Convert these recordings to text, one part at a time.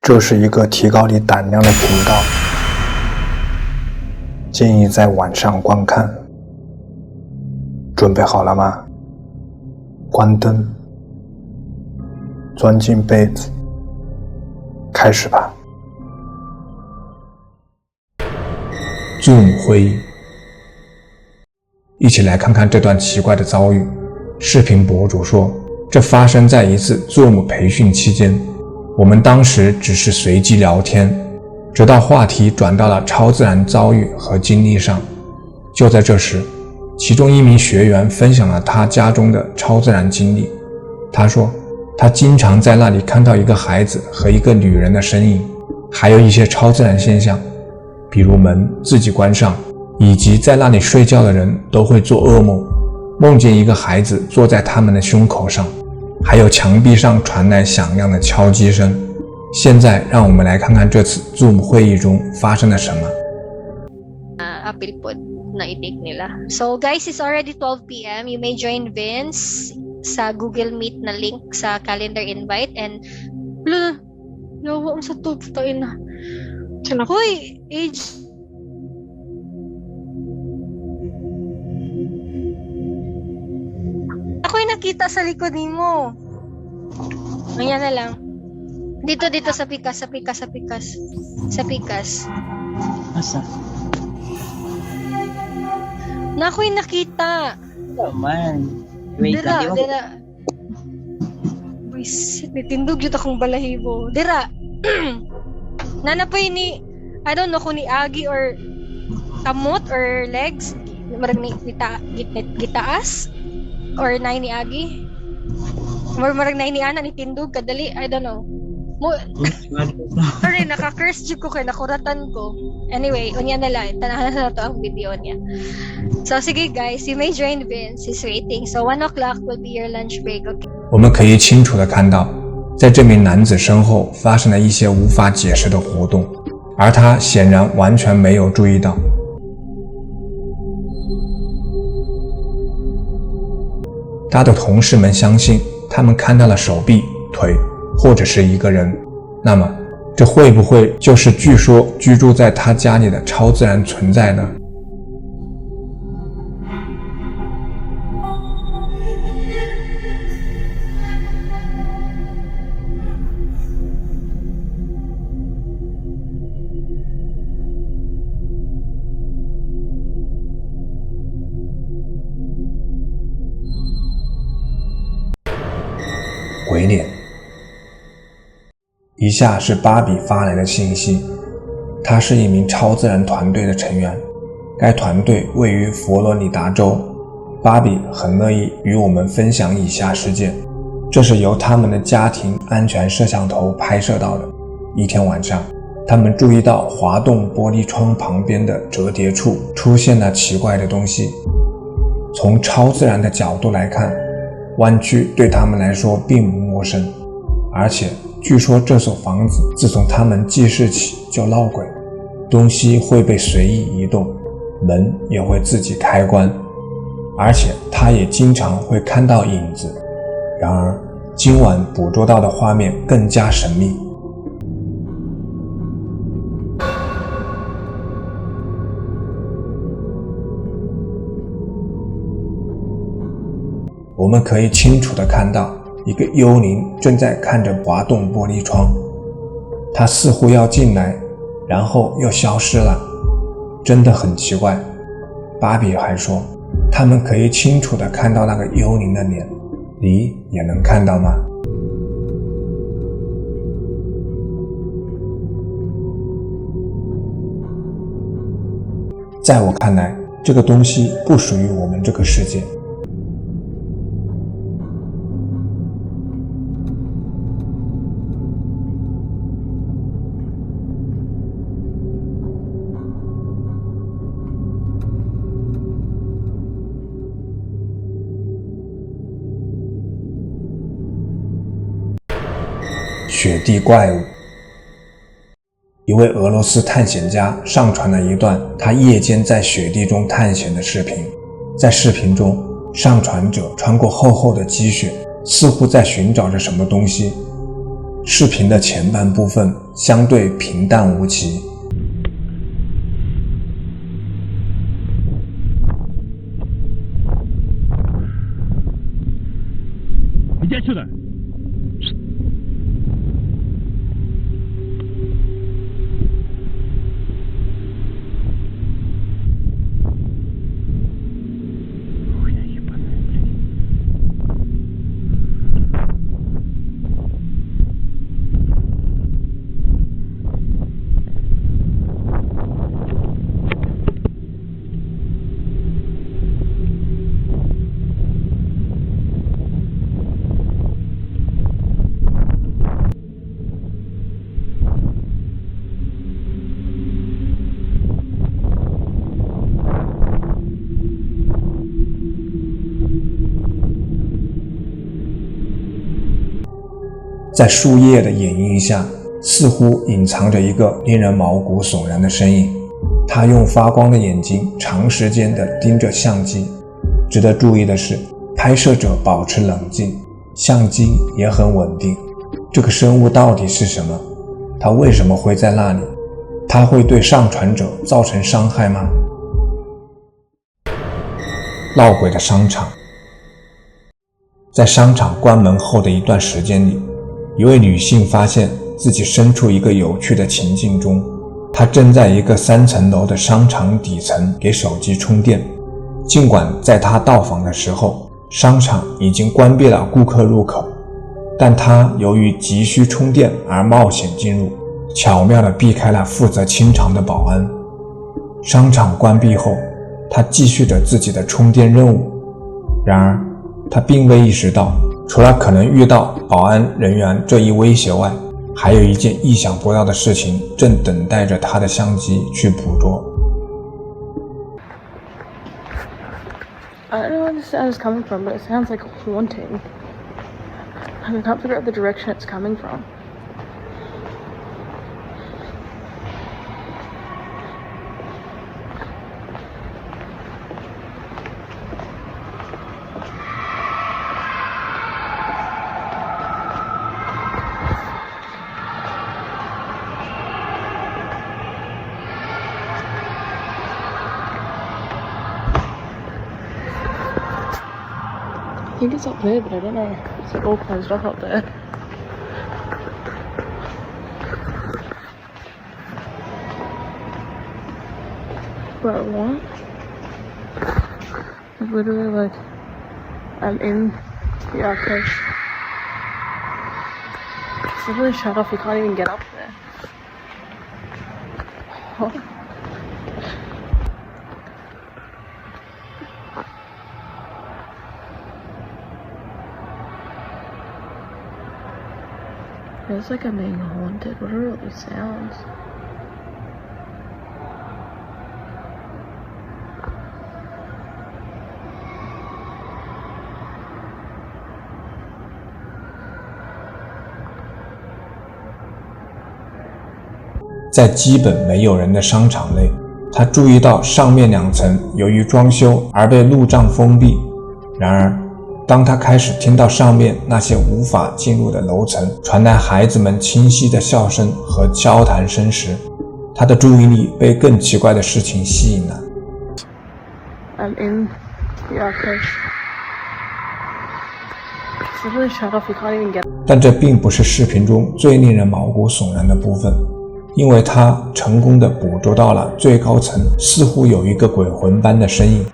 这是一个提高你胆量的频道，建议在晚上观看。准备好了吗？关灯，钻进被子，开始吧。Zoom 会议，一起来看看这段奇怪的遭遇。视频博主说，这发生在一次 Zoom 培训期间，我们当时只是随机聊天，直到话题转到了超自然遭遇和经历上。就在这时，其中一名学员分享了他家中的超自然经历。他说，他经常在那里看到一个孩子和一个女人的身影，还有一些超自然现象，比如门自己关上，以及在那里睡觉的人都会做噩梦，梦见一个孩子坐在他们的胸口上，还有墙壁上传来响亮的敲击声。现在让我们来看看这次 Zoom 会议中发生了什么。Appeal po na i-take nila. So guys, it's already 12 p.m. You may join Vince sa Google Meet na link sa calendar invite and yawa ang sa to putain na. Hoy, age ako'y nakita sa likod mo. Ayan na lang. Dito sa pikas. Asa? Na ako'y nakita. Oh man. Wait lang. Dira. Buisit, nitindog yun akong balahibo. Dira. Nanapoy ni, I don't know kung ni Agi or kamot or legs. Marag ni gitaas. Or nai ni Agi. Marag nai ni Ana, nitindog kadali. I don't know. Sorry, naka-curse ko kay nakuratan ko. Anyway, unya na lang. Tanahan na to ang video niya. So, sige guys, you may join Vince. He's waiting. So, 1 o'clock will be your lunch break, okay? 我们可以清楚地看到，在这名男子身后发生了一些无法解释的活动，而他显然完全没有注意到。他的同事们相信，他们看到了手臂、腿，或者是一个人。那么，这会不会就是据说居住在他家里的超自然存在呢？鬼脸。以下是芭比发来的信息，他是一名超自然团队的成员，该团队位于佛罗里达州。芭比很乐意与我们分享以下事件，这是由他们的家庭安全摄像头拍摄到的。一天晚上，他们注意到滑动玻璃窗旁边的折叠处出现了奇怪的东西。从超自然的角度来看，湾区对他们来说并不陌生，而且据说这所房子自从他们记事起就闹鬼，东西会被随意移动，门也会自己开关，而且他也经常会看到影子。然而今晚捕捉到的画面更加神秘。我们可以清楚地看到一个幽灵正在看着滑动玻璃窗，它似乎要进来，然后又消失了，真的很奇怪。芭比还说，他们可以清楚地看到那个幽灵的脸，你也能看到吗？在我看来，这个东西不属于我们这个世界。雪地怪物。一位俄罗斯探险家上传了一段他夜间在雪地中探险的视频。在视频中，上传者穿过厚厚的积雪，似乎在寻找着什么东西。视频的前半部分相对平淡无奇。Иди отсюда!在树叶的掩映下，似乎隐藏着一个令人毛骨悚然的身影。他用发光的眼睛长时间地盯着相机。值得注意的是，拍摄者保持冷静，相机也很稳定。这个生物到底是什么？它为什么会在那里？它会对上传者造成伤害吗？闹鬼的商场。在商场关门后的一段时间里，一位女性发现自己身处一个有趣的情境中。她正在一个3层楼的商场底层给手机充电。尽管在她到访的时候，商场已经关闭了顾客入口，但她由于急需充电而冒险进入，巧妙地避开了负责清场的保安。商场关闭后，她继续着自己的充电任务。然而，她并未意识到，除了可能遇到保安人员这一威胁外，还有一件意想不到的事情正等待着他的相机去捕捉。I don't know where the sound is coming from, but it sounds like haunting. I can't figure out the direction it's coming from. I think it's up there, but I don't know. It's all closed off up there. But what? It's literally like I'm in the arcade. It's literally shut off. You can't even get up there. What? Feels like I'm being haunted. What are all these sounds? "在基本没有人的商场内，他注意到上面2层由于装修而被路障封闭。然而，当他开始听到上面那些无法进入的楼层传来孩子们清晰的笑声和交谈声时，他的注意力被更奇怪的事情吸引了。I'm in the arcade. It's literally shut off. You can't even get. 但这并不是视频中最令人毛骨悚然的部分，因为他成功地捕捉到了最高层似乎有一个鬼魂般的身影。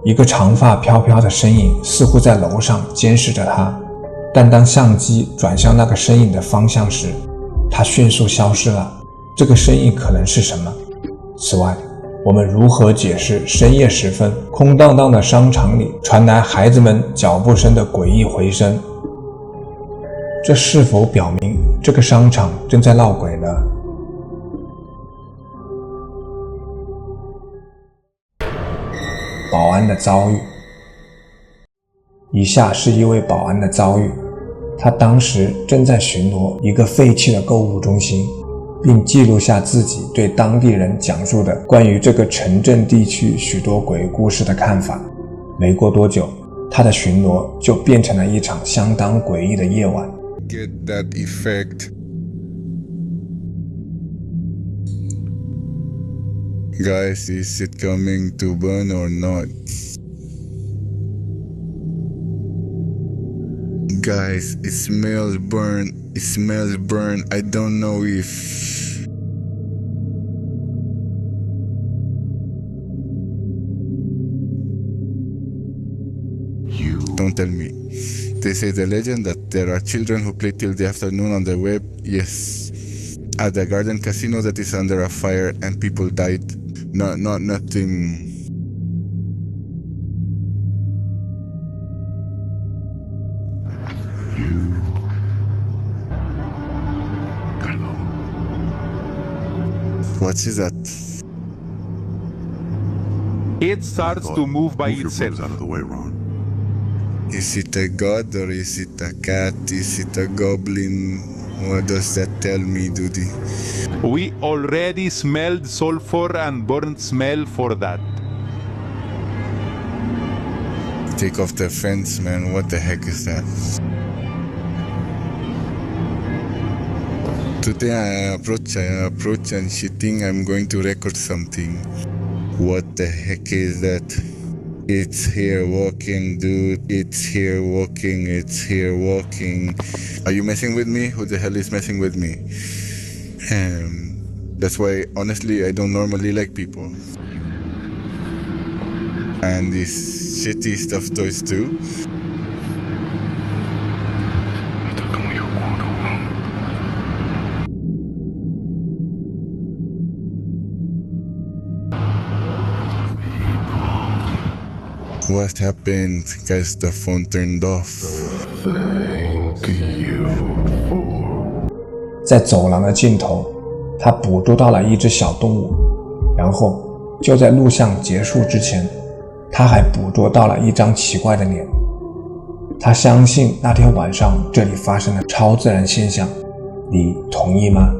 一个长发飘飘的身影似乎在楼上监视着他，但当相机转向那个身影的方向时，它迅速消失了。这个身影可能是什么？此外，我们如何解释深夜时分空荡荡的商场里传来孩子们脚步声的诡异回声？这是否表明这个商场正在闹鬼呢？保安的遭遇。以下是一位保安的遭遇。他当时正在巡逻一个废弃的购物中心，并记录下自己对当地人讲述的关于这个城镇地区许多鬼故事的看法。没过多久，他的巡逻就变成了一场相当诡异的夜晚。 Get that effect. Guys, is it coming to burn or not? Guys, it smells burn. It smells burn. I don't know if... Don't tell me. They say the legend that there are children who play till the afternoon on the web. Yes. At the garden casino that is under a fire and people died. Nothing. What is that? It starts to move by itself. Out of the way, Ron. Is it a god or is it a cat? Is it a goblin? What does that tell me, Duty? We already smelled sulfur and burnt smell for that. Take off the fence, man. What the heck is that? Today I approach and she think I'm going to record something. What the heck is that? It's here walking, dude. It's here walking. It's here walking. Are you messing with me? Who the hell is messing with me? That's why, honestly, I don't normally like people. And these shitty stuffed toys too. What happened? Guys, the phone turned off. Thank you for... 在走廊的尽头，他捕捉到了一只小动物，然后就在录像结束之前，他还捕捉到了一张奇怪的脸。他相信那天晚上这里发生了超自然现象，你同意吗？